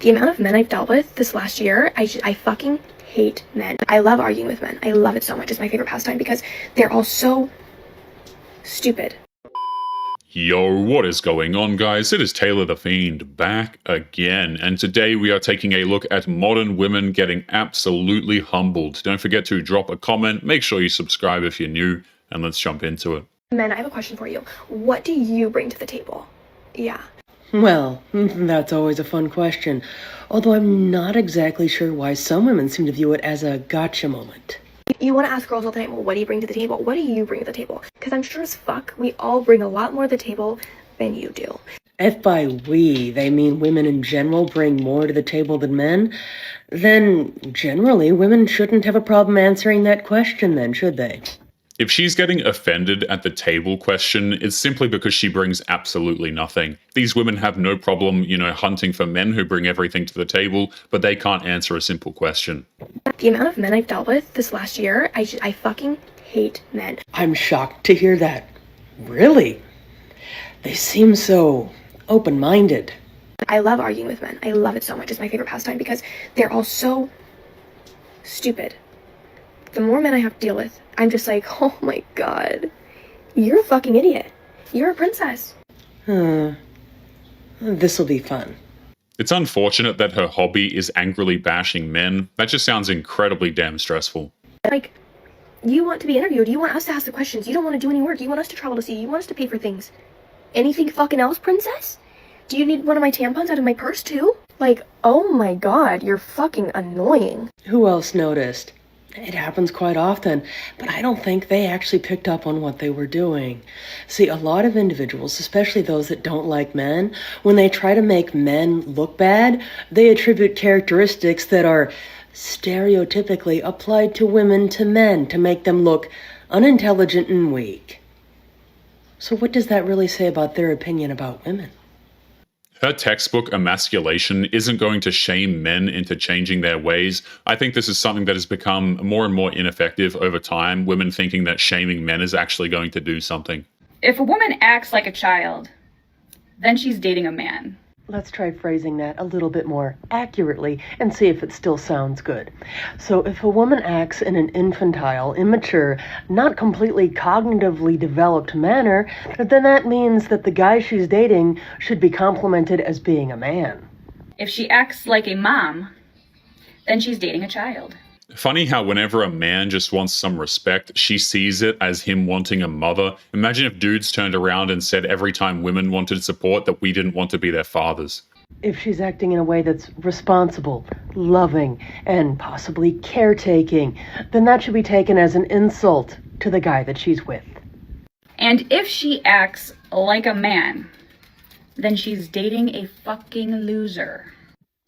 The amount of men I've dealt with this last year, I fucking hate men. I love arguing with men. I love it so much. It's my favorite pastime because they're all so stupid. Yo, what is going on, guys? It is Taylor the Fiend back again, and today we are taking a look at modern women getting absolutely humbled. Don't forget to drop a comment, make sure you subscribe if you're new, and let's jump into it. Men, I have a question for you. What do you bring to the table? Yeah. Well, that's always a fun question, although I'm not exactly sure why some women seem to view it as a gotcha moment. You want to ask girls all the time, well, what do you bring to the table? What do you bring to the table? Because I'm sure as fuck we all bring a lot more to the table than you do. If by we they mean women in general bring more to the table than men, then generally women shouldn't have a problem answering that question then, should they? If she's getting offended at the table question, it's simply because she brings absolutely nothing. These women have no problem, hunting for men who bring everything to the table, but they can't answer a simple question. The amount of men I've dealt with this last year, I fucking hate men. I'm shocked to hear that. Really? They seem so open-minded. I love arguing with men. I love it so much. It's my favorite pastime because they're all so stupid. The more men I have to deal with, I'm just like, oh my god, you're a fucking idiot. You're a princess. This'll be fun. It's unfortunate that her hobby is angrily bashing men. That just sounds incredibly damn stressful. Like, you want to be interviewed. You want us to ask the questions. You don't want to do any work. You want us to travel to see. You want us to pay for things. Anything fucking else, princess? Do you need one of my tampons out of my purse too? Like, oh my god, you're fucking annoying. Who else noticed? It happens quite often, but I don't think they actually picked up on what they were doing. See, a lot of individuals, especially those that don't like men, when they try to make men look bad, they attribute characteristics that are stereotypically applied to women to men to make them look unintelligent and weak. So what does that really say about their opinion about women? Her textbook, Emasculation, isn't going to shame men into changing their ways. I think this is something that has become more and more ineffective over time, women thinking that shaming men is actually going to do something. If a woman acts like a child, then she's dating a man. Let's try phrasing that a little bit more accurately and see if it still sounds good. So if a woman acts in an infantile, immature, not completely cognitively developed manner, then that means that the guy she's dating should be complimented as being a man. If she acts like a mom, then she's dating a child. Funny how whenever a man just wants some respect, she sees it as him wanting a mother. Imagine if dudes turned around and said every time women wanted support that we didn't want to be their fathers. If she's acting in a way that's responsible, loving, and possibly caretaking, then that should be taken as an insult to the guy that she's with. And if she acts like a man, then she's dating a fucking loser.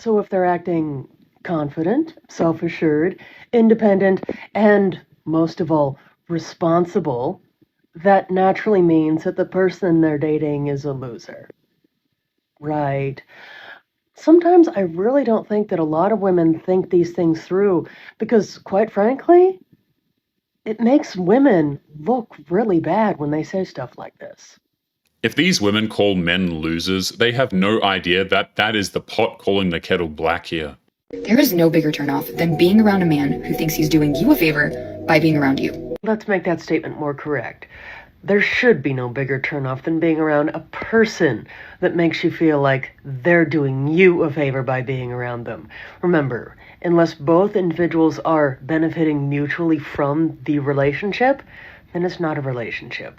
So if they're acting confident, self-assured, independent, and, most of all, responsible, that naturally means that the person they're dating is a loser. Right. Sometimes I really don't think that a lot of women think these things through because, quite frankly, it makes women look really bad when they say stuff like this. If these women call men losers, they have no idea that that is the pot calling the kettle black here. There is no bigger turnoff than being around a man who thinks he's doing you a favor by being around you. Let's make that statement more correct. There should be no bigger turnoff than being around a person that makes you feel like they're doing you a favor by being around them. Remember, unless both individuals are benefiting mutually from the relationship, then it's not a relationship.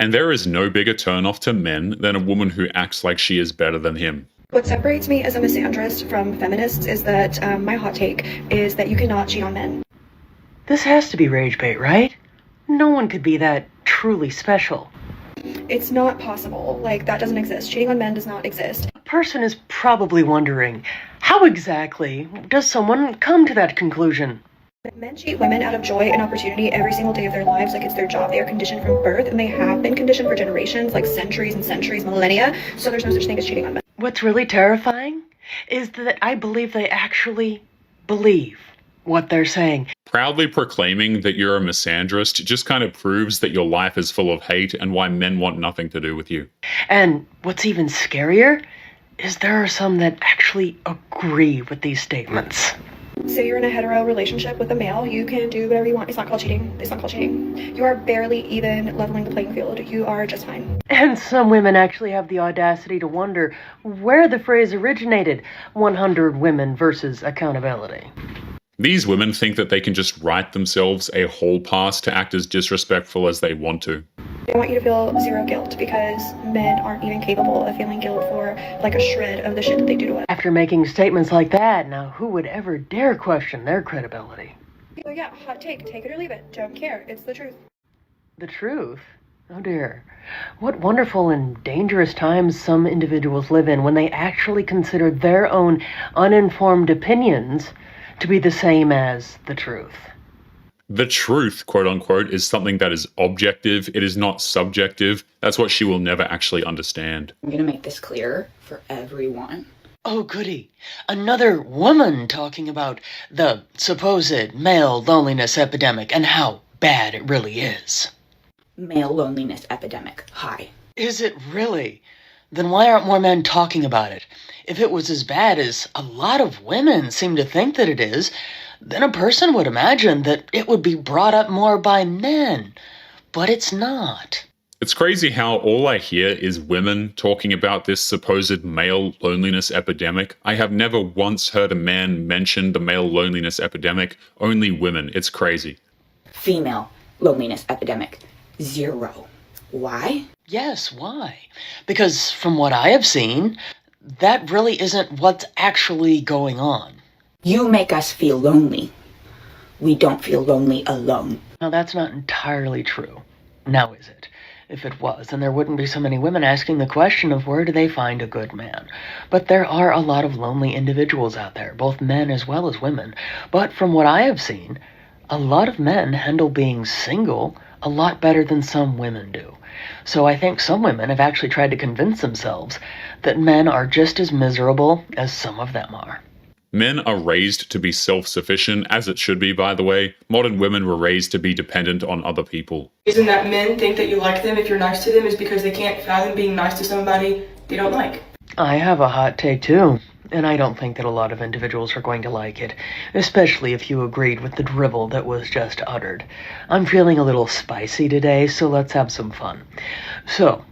And there is no bigger turnoff to men than a woman who acts like she is better than him. What separates me as a misandrist from feminists is that my hot take is that you cannot cheat on men. This has to be rage bait, right? No one could be that truly special. It's not possible. Like, that doesn't exist. Cheating on men does not exist. A person is probably wondering, how exactly does someone come to that conclusion? Men cheat women out of joy and opportunity every single day of their lives like it's their job. They are conditioned from birth, and they have been conditioned for generations, like centuries and centuries, millennia, so there's no such thing as cheating on men. What's really terrifying is that I believe they actually believe what they're saying. Proudly proclaiming that you're a misandrist just kind of proves that your life is full of hate and why men want nothing to do with you. And what's even scarier is there are some that actually agree with these statements. Say you're in a hetero relationship with a male, you can do whatever you want. It's not called cheating. It's not called cheating. You are barely even leveling the playing field. You are just fine. And some women actually have the audacity to wonder where the phrase originated, 100 women versus accountability. These women think that they can just write themselves a hall pass to act as disrespectful as they want to. I want you to feel zero guilt because men aren't even capable of feeling guilt for like a shred of the shit that they do to us. After making statements like that, now who would ever dare question their credibility? So yeah, hot take it or leave it. Don't care. It's the truth. The truth? Oh dear. What wonderful and dangerous times some individuals live in when they actually consider their own uninformed opinions to be the same as the truth. The truth, quote unquote, is something that is objective. It is not subjective. That's what she will never actually understand. I'm gonna make this clear for everyone. Oh, goody. Another woman talking about the supposed male loneliness epidemic and how bad it really is. Male loneliness epidemic. Hi. Is it really? Then why aren't more men talking about it? If it was as bad as a lot of women seem to think that it is, then a person would imagine that it would be brought up more by men. But it's not. It's crazy how all I hear is women talking about this supposed male loneliness epidemic. I have never once heard a man mention the male loneliness epidemic, only women. It's crazy. Female loneliness epidemic. 0. Why? Yes, why? Because from what I have seen, that really isn't what's actually going on. You make us feel lonely. We don't feel lonely alone. Now, that's not entirely true. Now, is it? If it was, then there wouldn't be so many women asking the question of where do they find a good man. But there are a lot of lonely individuals out there, both men as well as women. But from what I have seen, a lot of men handle being single a lot better than some women do. So I think some women have actually tried to convince themselves that men are just as miserable as some of them are. Men are raised to be self-sufficient, as it should be, by the way. Modern women were raised to be dependent on other people. The reason that men think that you like them if you're nice to them is because they can't fathom being nice to somebody they don't like. I have a hot take too, and I don't think that a lot of individuals are going to like it, especially if you agreed with the drivel that was just uttered. I'm feeling a little spicy today, so let's have some fun. So,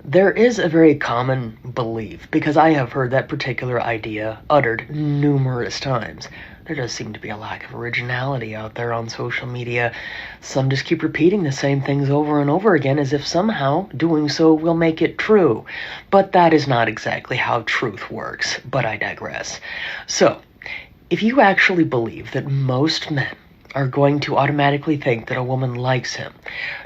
there is a very common belief, because I have heard that particular idea uttered numerous times. There does seem to be a lack of originality out there on social media. Some just keep repeating the same things over and over again as if somehow doing so will make it true. But that is not exactly how truth works, but I digress. So, if you actually believe that most men are going to automatically think that a woman likes him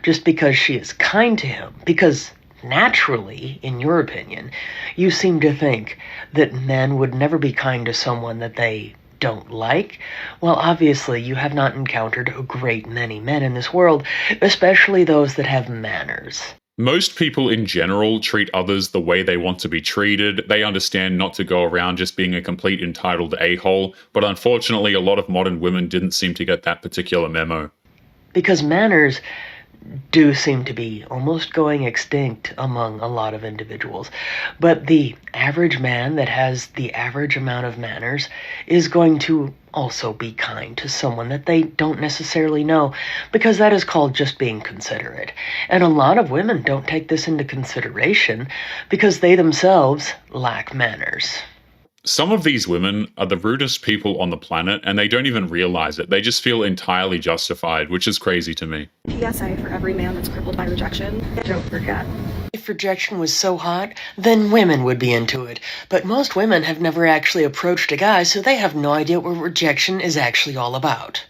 just because she is kind to him, because naturally, in your opinion, you seem to think that men would never be kind to someone that they don't like, well, obviously you have not encountered a great many men in this world, especially those that have manners. Most people in general treat others the way they want to be treated. They understand not to go around just being a complete entitled a-hole, but unfortunately a lot of modern women didn't seem to get that particular memo. Because manners do seem to be almost going extinct among a lot of individuals. But the average man that has the average amount of manners is going to also be kind to someone that they don't necessarily know, because that is called just being considerate. And a lot of women don't take this into consideration because they themselves lack manners. Some of these women are the rudest people on the planet, and they don't even realize it. They just feel entirely justified, which is crazy to me. PSA for every man that's crippled by rejection. Don't forget. If rejection was so hot, then women would be into it. But most women have never actually approached a guy, so they have no idea what rejection is actually all about.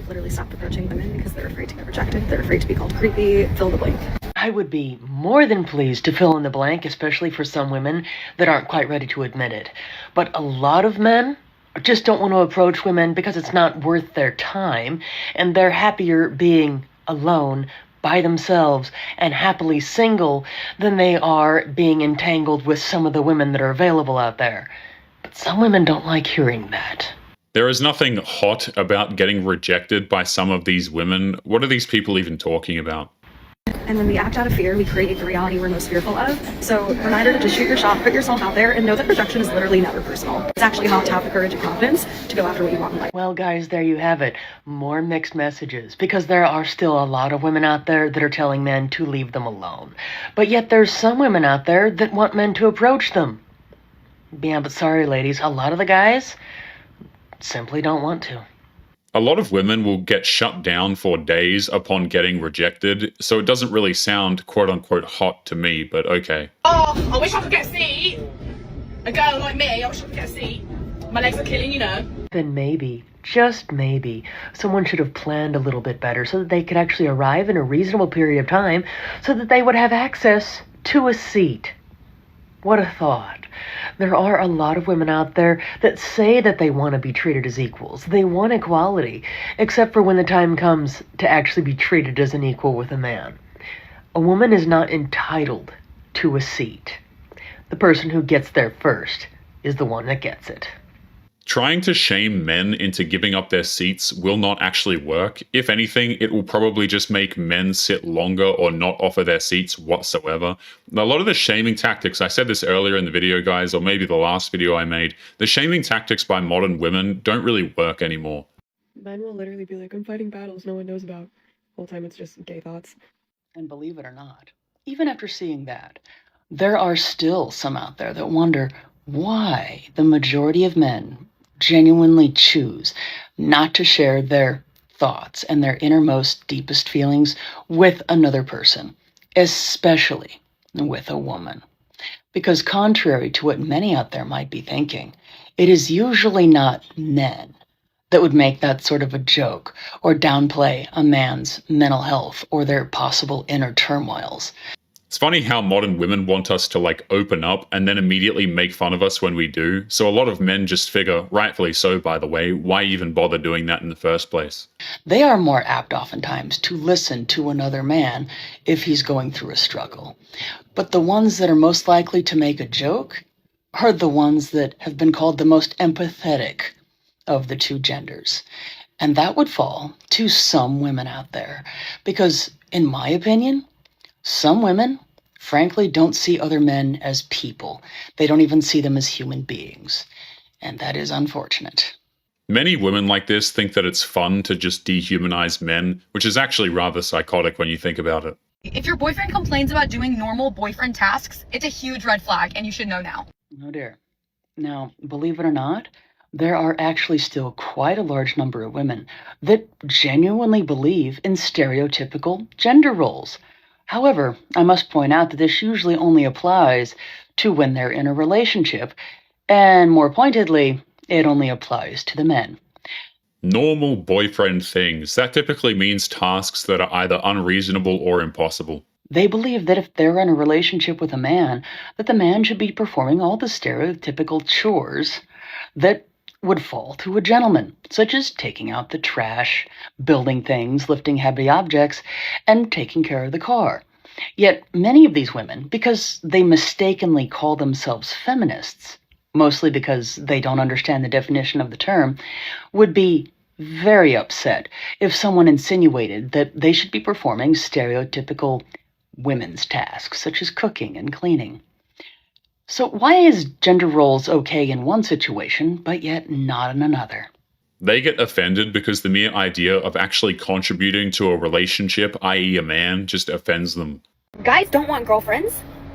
Literally stopped approaching women because they're afraid to get rejected. They're afraid to be called creepy. Fill the blank. I would be more than pleased to fill in the blank, especially for some women that aren't quite ready to admit it. But a lot of men just don't want to approach women because it's not worth their time, and they're happier being alone by themselves and happily single than they are being entangled with some of the women that are available out there. But some women don't like hearing that. There is nothing hot about getting rejected by some of these women. What are these people even talking about? And when we act out of fear, we create the reality we're most fearful of. So reminder to just shoot your shot, put yourself out there, and know that rejection is literally never personal. It's actually how to have the courage and confidence to go after what you want in life. Well, guys, there you have it. More mixed messages, because there are still a lot of women out there that are telling men to leave them alone. But yet there's some women out there that want men to approach them. Yeah, but sorry, ladies, a lot of the guys simply don't want to. A lot of women will get shut down for days upon getting rejected, so it doesn't really sound quote-unquote hot to me, but okay. Oh, I wish I could get a seat. A girl like me, I wish I could get a seat. My legs are killing, you know. Then maybe, just maybe, someone should have planned a little bit better so that they could actually arrive in a reasonable period of time so that they would have access to a seat. What a thought. There are a lot of women out there that say that they want to be treated as equals. They want equality, except for when the time comes to actually be treated as an equal with a man. A woman is not entitled to a seat. The person who gets there first is the one that gets it. Trying to shame men into giving up their seats will not actually work. If anything, it will probably just make men sit longer or not offer their seats whatsoever. A lot of the shaming tactics, I said this earlier in the video, guys, or maybe the last video I made, the shaming tactics by modern women don't really work anymore. Men will literally be like, I'm fighting battles no one knows about. The whole time it's just gay thoughts. And believe it or not, even after seeing that, there are still some out there that wonder why the majority of men genuinely choose not to share their thoughts and their innermost, deepest feelings with another person, especially with a woman. Because contrary to what many out there might be thinking, it is usually not men that would make that sort of a joke or downplay a man's mental health or their possible inner turmoils. It's funny how modern women want us to like open up and then immediately make fun of us when we do. So a lot of men just figure, rightfully so by the way, why even bother doing that in the first place? They are more apt oftentimes to listen to another man if he's going through a struggle. But the ones that are most likely to make a joke are the ones that have been called the most empathetic of the two genders. And that would fall to some women out there. Because in my opinion, some women, frankly, don't see other men as people. They don't even see them as human beings. And that is unfortunate. Many women like this think that it's fun to just dehumanize men, which is actually rather psychotic when you think about it. If your boyfriend complains about doing normal boyfriend tasks, it's a huge red flag, and you should know now. Oh dear. Now, believe it or not, there are actually still quite a large number of women that genuinely believe in stereotypical gender roles. However, I must point out that this usually only applies to when they're in a relationship, and more pointedly, it only applies to the men. Normal boyfriend things. That typically means tasks that are either unreasonable or impossible. They believe that if they're in a relationship with a man, that the man should be performing all the stereotypical chores that would fall to a gentleman, such as taking out the trash, building things, lifting heavy objects, and taking care of the car. Yet many of these women, because they mistakenly call themselves feminists, mostly because they don't understand the definition of the term, would be very upset if someone insinuated that they should be performing stereotypical women's tasks, such as cooking and cleaning. So why is gender roles okay in one situation, but yet not in another? They get offended because the mere idea of actually contributing to a relationship, i.e. a man, just offends them. Guys don't want girlfriends.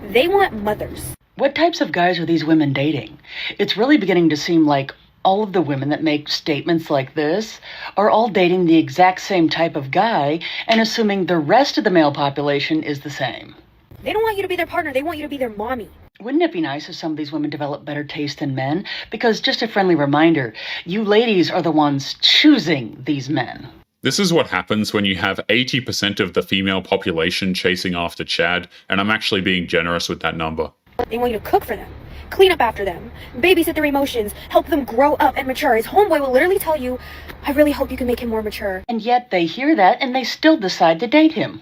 They want mothers. What types of guys are these women dating? It's really beginning to seem like all of the women that make statements like this are all dating the exact same type of guy and assuming the rest of the male population is the same. They don't want you to be their partner. They want you to be their mommy. Wouldn't it be nice if some of these women develop better taste than men? Because just a friendly reminder, you ladies are the ones choosing these men. This is what happens when you have 80% of the female population chasing after Chad, and I'm actually being generous with that number. They want you to cook for them, clean up after them, babysit their emotions, help them grow up and mature. His homeboy will literally tell you, I really hope you can make him more mature. And yet they hear that and they still decide to date him.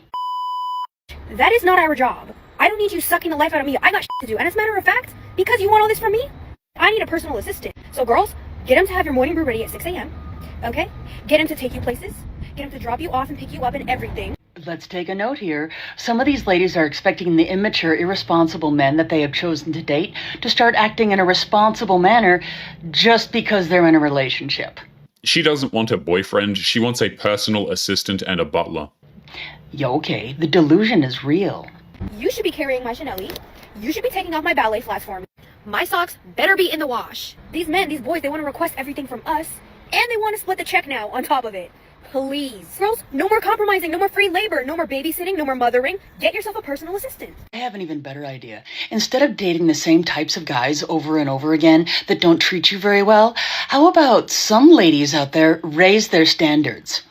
That is not our job. I don't need you sucking the life out of me. I got shit to do. And as a matter of fact, because you want all this from me, I need a personal assistant. So girls, get him to have your morning brew ready at 6 a.m. Okay? Get him to take you places. Get him to drop you off and pick you up and everything. Let's take a note here. Some of these ladies are expecting the immature, irresponsible men that they have chosen to date to start acting in a responsible manner just because they're in a relationship. She doesn't want a boyfriend, she wants a personal assistant and a butler. Yeah, okay, the delusion is real. You should be carrying my Chanel. You should be taking off my ballet flats for me. My socks better be in the wash. These men, these boys, they want to request everything from us. And they want to split the check now on top of it. Please. Girls, no more compromising, no more free labor, no more babysitting, no more mothering. Get yourself a personal assistant. I have an even better idea. Instead of dating the same types of guys over and over again that don't treat you very well, how about some ladies out there raise their standards?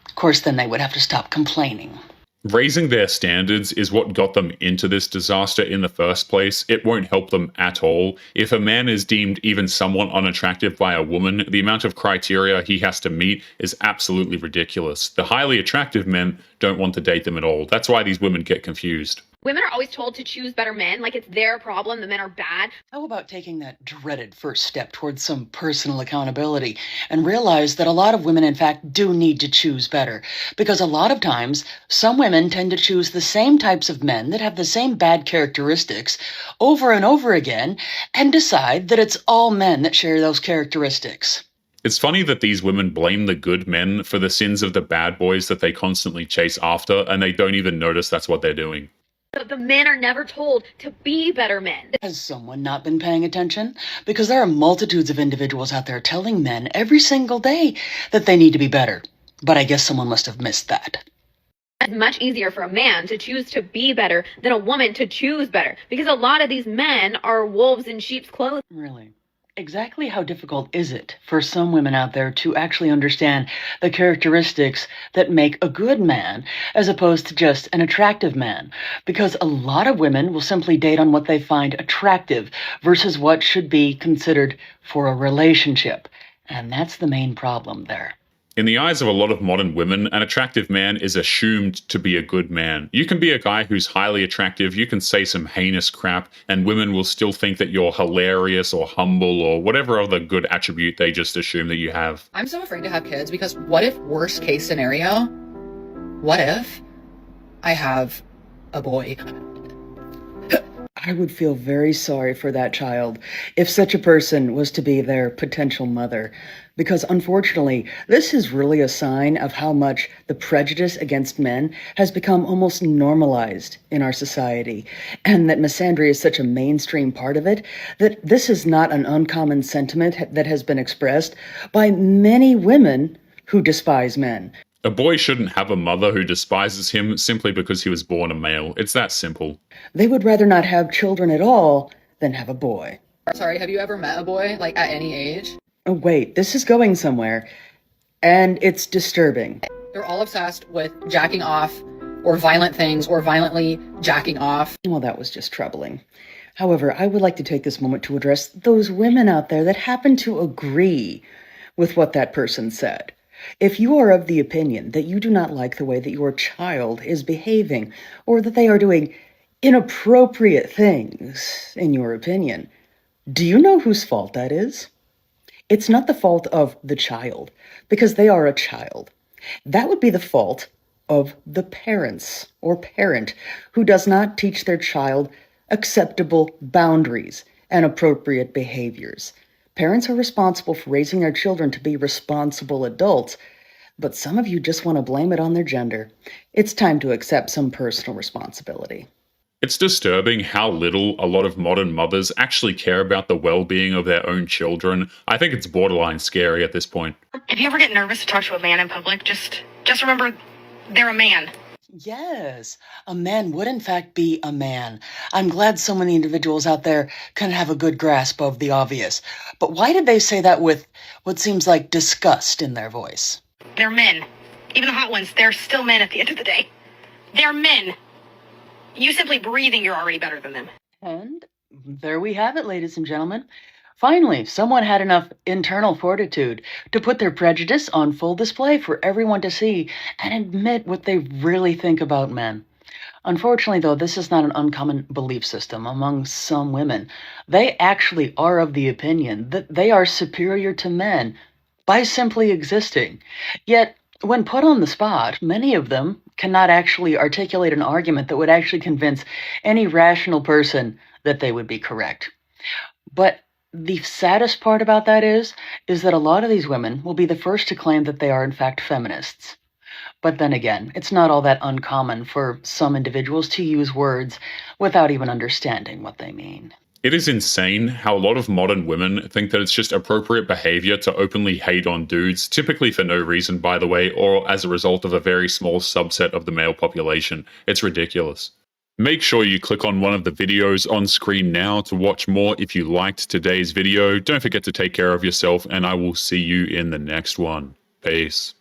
Of course, then they would have to stop complaining. Raising their standards is what got them into this disaster in the first place. It won't help them at all. If a man is deemed even somewhat unattractive by a woman, the amount of criteria he has to meet is absolutely ridiculous. The highly attractive men don't want to date them at all. That's why these women get confused. Women are always told to choose better men, like it's their problem, the men are bad. How about taking that dreaded first step towards some personal accountability and realize that a lot of women, in fact, do need to choose better? Because a lot of times, some women tend to choose the same types of men that have the same bad characteristics over and over again and decide that it's all men that share those characteristics. It's funny that these women blame the good men for the sins of the bad boys that they constantly chase after, and they don't even notice that's what they're doing. The men are never told to be better men. Has someone not been paying attention? Because there are multitudes of individuals out there telling men every single day that they need to be better. But I guess someone must have missed that. It's much easier for a man to choose to be better than a woman to choose better, because a lot of these men are wolves in sheep's clothing. Really? Exactly how difficult is it for some women out there to actually understand the characteristics that make a good man as opposed to just an attractive man? Because a lot of women will simply date on what they find attractive versus what should be considered for a relationship. And that's the main problem there. In the eyes of a lot of modern women, an attractive man is assumed to be a good man. You can be a guy who's highly attractive, you can say some heinous crap, and women will still think that you're hilarious or humble or whatever other good attribute they just assume that you have. I'm so afraid to have kids because what if, worst case scenario, what if I have a boy? I would feel very sorry for that child if such a person was to be their potential mother. Because unfortunately, this is really a sign of how much the prejudice against men has become almost normalized in our society, and that misandry is such a mainstream part of it, that this is not an uncommon sentiment that has been expressed by many women who despise men. A boy shouldn't have a mother who despises him simply because he was born a male. It's that simple. They would rather not have children at all than have a boy. Sorry, have you ever met a boy, like, at any age? Oh, wait, this is going somewhere, and it's disturbing. They're all obsessed with jacking off, or violent things, or violently jacking off. Well, that was just troubling. However, I would like to take this moment to address those women out there that happen to agree with what that person said. If you are of the opinion that you do not like the way that your child is behaving, or that they are doing inappropriate things, in your opinion, do you know whose fault that is? It's not the fault of the child, because they are a child. That would be the fault of the parents or parent who does not teach their child acceptable boundaries and appropriate behaviors. Parents are responsible for raising their children to be responsible adults, but some of you just want to blame it on their gender. It's time to accept some personal responsibility. It's disturbing how little a lot of modern mothers actually care about the well-being of their own children. I think it's borderline scary at this point. If you ever get nervous to talk to a man in public, just remember they're a man. Yes, a man would in fact be a man. I'm glad so many individuals out there can have a good grasp of the obvious. But why did they say that with what seems like disgust in their voice? They're men. Even the hot ones, they're still men at the end of the day. They're men. You simply breathing, you're already better than them. And there we have it, ladies and gentlemen. Finally, someone had enough internal fortitude to put their prejudice on full display for everyone to see and admit what they really think about men. Unfortunately, though, this is not an uncommon belief system among some women. They actually are of the opinion that they are superior to men by simply existing. Yet, when put on the spot, many of them cannot actually articulate an argument that would actually convince any rational person that they would be correct. But the saddest part about that is that a lot of these women will be the first to claim that they are in fact feminists. But then again, it's not all that uncommon for some individuals to use words without even understanding what they mean. It is insane how a lot of modern women think that it's just appropriate behavior to openly hate on dudes, typically for no reason, by the way, or as a result of a very small subset of the male population. It's ridiculous. Make sure you click on one of the videos on screen now to watch more if you liked today's video. Don't forget to take care of yourself, and I will see you in the next one. Peace.